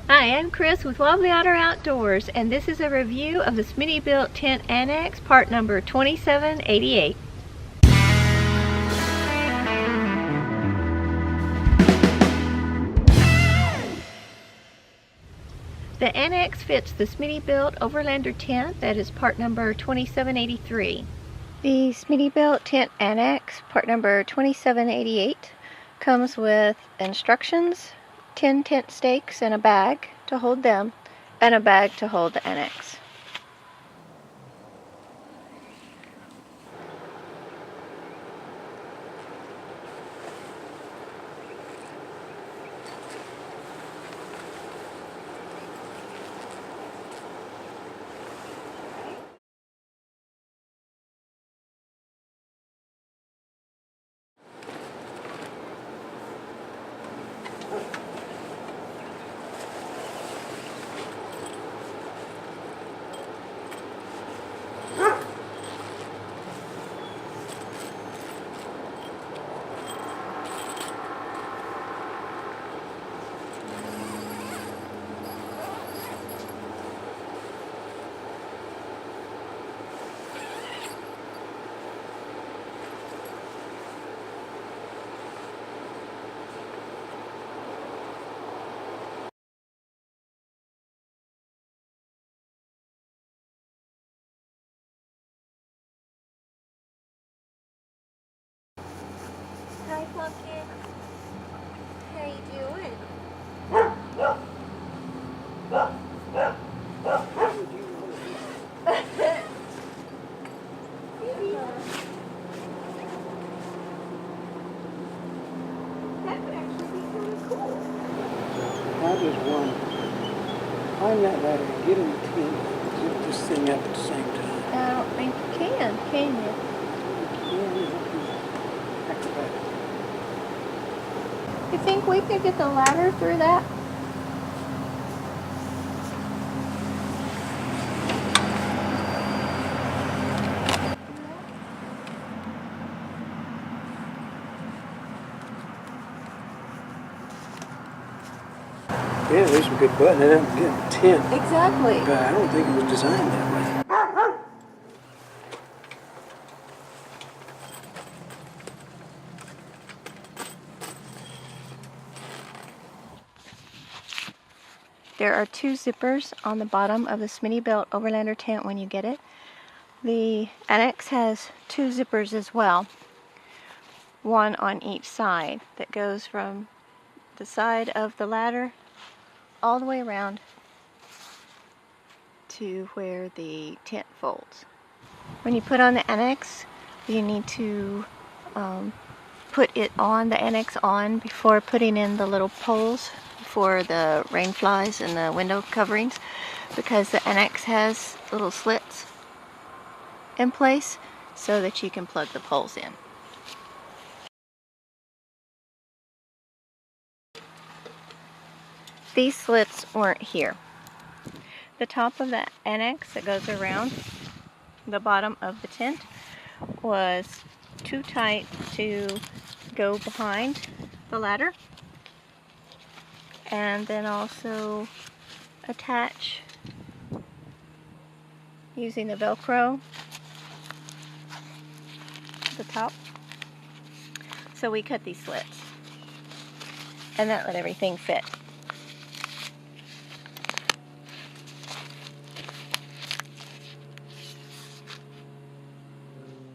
Hi, I'm Chris with Wobbly Otter Outdoors, and this is a review of the Smittybilt Tent Annex, part number 2788. The Annex fits the Smittybilt Overlander tent that is part number 2783. The Smittybilt Tent Annex, part number 2788, comes with instructions, 10 tent stakes and a bag to hold them, and a bag to hold the Annex. Hi, Pumpkin. How you doing? That would actually be kind of cool. I just want to climb that ladder and get in the tent, just sitting up at the same time. I don't think you can you? Acrobatic. You think we could get the ladder through that? Yeah, there's some good buttoning up and getting the tent. Exactly. But I don't think it was designed that way. There are two zippers on the bottom of the Smittybilt Overlander tent when you get it. The Annex has two zippers as well, one on each side that goes from the side of the ladder all the way around to where the tent folds. When you put on the Annex, you need to put it on, the Annex on, before putting in the little poles for the rain flies and the window coverings, because the Annex has little slits in place so that you can plug the poles in. These slits weren't here. The top of the Annex that goes around the bottom of the tent was too tight to go behind the ladder, and then also attach using the Velcro at the top. So we cut these slits, and that let everything fit.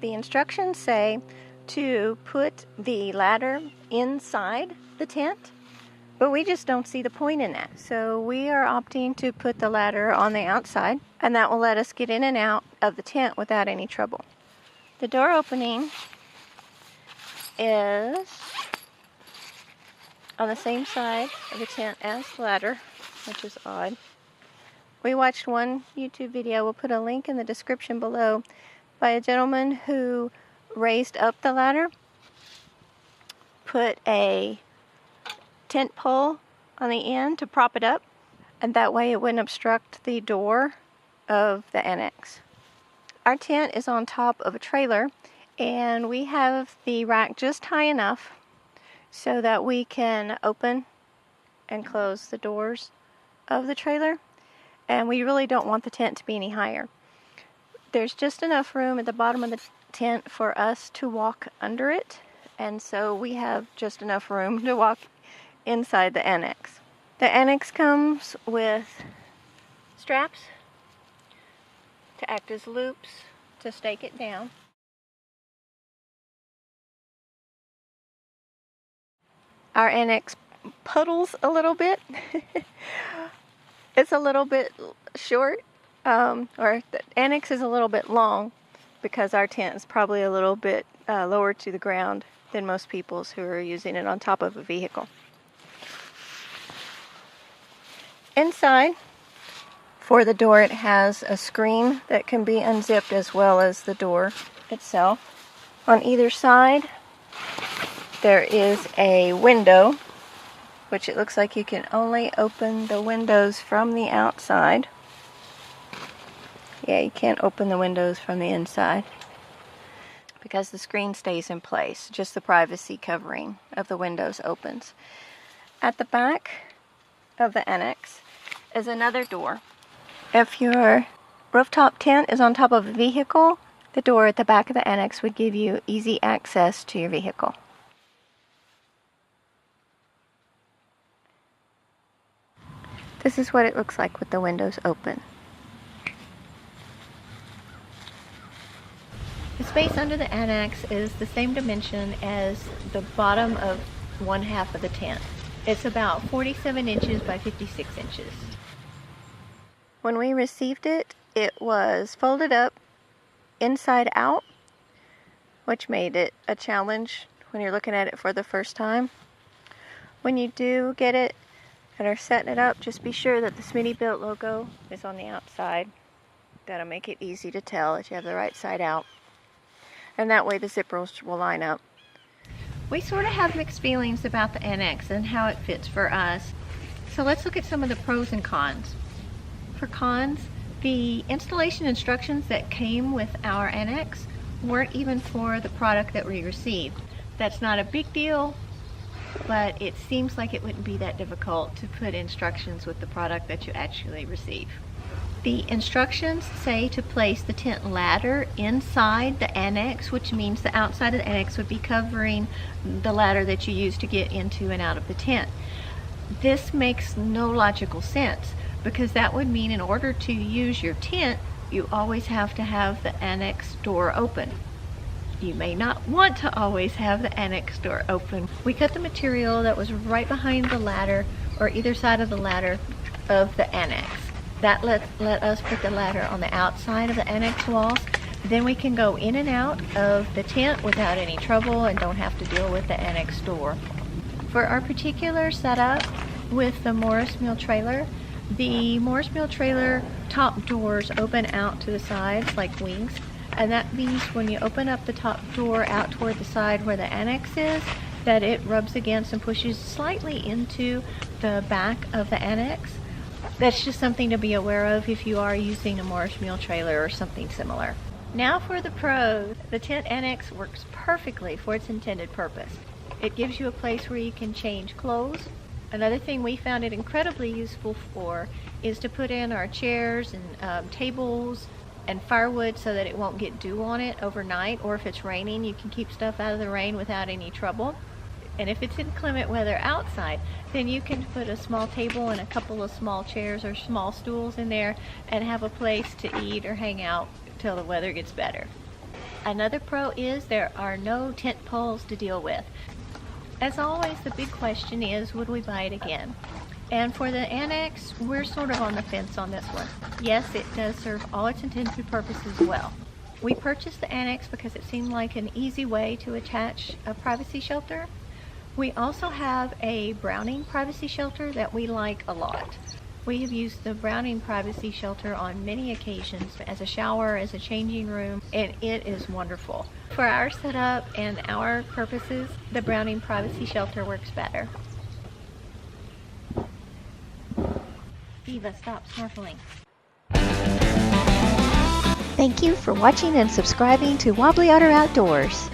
The instructions say to put the ladder inside the tent, but we just don't see the point in that. So we are opting to put the ladder on the outside, and that will let us get in and out of the tent without any trouble. The door opening is on the same side of the tent as the ladder, which is odd. We watched one YouTube video, we'll put a link in the description below, by a gentleman who raised up the ladder, put a tent pole on the end to prop it up, and that way it wouldn't obstruct the door of the Annex. Our tent is on top of a trailer, and we have the rack just high enough so that we can open and close the doors of the trailer, and we really don't want the tent to be any higher. There's just enough room at the bottom of the tent for us to walk under it, and so we have just enough room to walk inside the Annex. The Annex comes with straps to act as loops to stake it down. Our Annex puddles a little bit. It's a little bit short, or the Annex is a little bit long because our tent is probably a little bit lower to the ground than most people's who are using it on top of a vehicle. Inside, for the door, it has a screen that can be unzipped as well as the door itself. On either side, there is a window, which it looks like you can only open the windows from the outside. Yeah, you can't open the windows from the inside because the screen stays in place. Just the privacy covering of the windows opens. At the back of the Annex is another door. If your rooftop tent is on top of a vehicle, the door at the back of the Annex would give you easy access to your vehicle. This is what it looks like with the windows open. The space under the Annex is the same dimension as the bottom of one half of the tent. It's about 47 inches by 56 inches. When we received it, it was folded up inside out, which made it a challenge when you're looking at it for the first time. When you do get it and are setting it up, just be sure that the Smittybilt logo is on the outside. That'll make it easy to tell that you have the right side out. And that way the zippers will line up. We sort of have mixed feelings about the Annex and how it fits for us. So let's look at some of the pros and cons. For cons, the installation instructions that came with our Annex weren't even for the product that we received. That's not a big deal, but it seems like it wouldn't be that difficult to put instructions with the product that you actually receive. The instructions say to place the tent ladder inside the Annex, which means the outside of the Annex would be covering the ladder that you use to get into and out of the tent. This makes no logical sense because that would mean in order to use your tent, you always have to have the Annex door open. You may not want to always have the Annex door open. We cut the material that was right behind the ladder or either side of the ladder of the Annex. That let us put the ladder on the outside of the Annex walls. Then we can go in and out of the tent without any trouble and don't have to deal with the Annex door. For our particular setup with the Morris Mill trailer, the Morris Mill trailer top doors open out to the sides like wings. And that means when you open up the top door out toward the side where the Annex is, that it rubs against and pushes slightly into the back of the Annex. That's just something to be aware of if you are using a Morris Mill trailer or something similar. Now for the pros. The tent Annex works perfectly for its intended purpose. It gives you a place where you can change clothes. Another thing we found it incredibly useful for is to put in our chairs and tables and firewood so that it won't get dew on it overnight, or if it's raining you can keep stuff out of the rain without any trouble. And if it's inclement weather outside, then you can put a small table and a couple of small chairs or small stools in there and have a place to eat or hang out till the weather gets better. Another pro is there are no tent poles to deal with. As always, the big question is, would we buy it again? And for the Annex, we're sort of on the fence on this one. Yes, it does serve all its intended purposes well. We purchased the Annex because it seemed like an easy way to attach a privacy shelter. We also have a Browning privacy shelter that we like a lot. We have used the Browning privacy shelter on many occasions as a shower, as a changing room, and it is wonderful. For our setup and our purposes, the Browning privacy shelter works better. Eva, stop snorkeling. Thank you for watching and subscribing to Wobbly Otter Outdoors.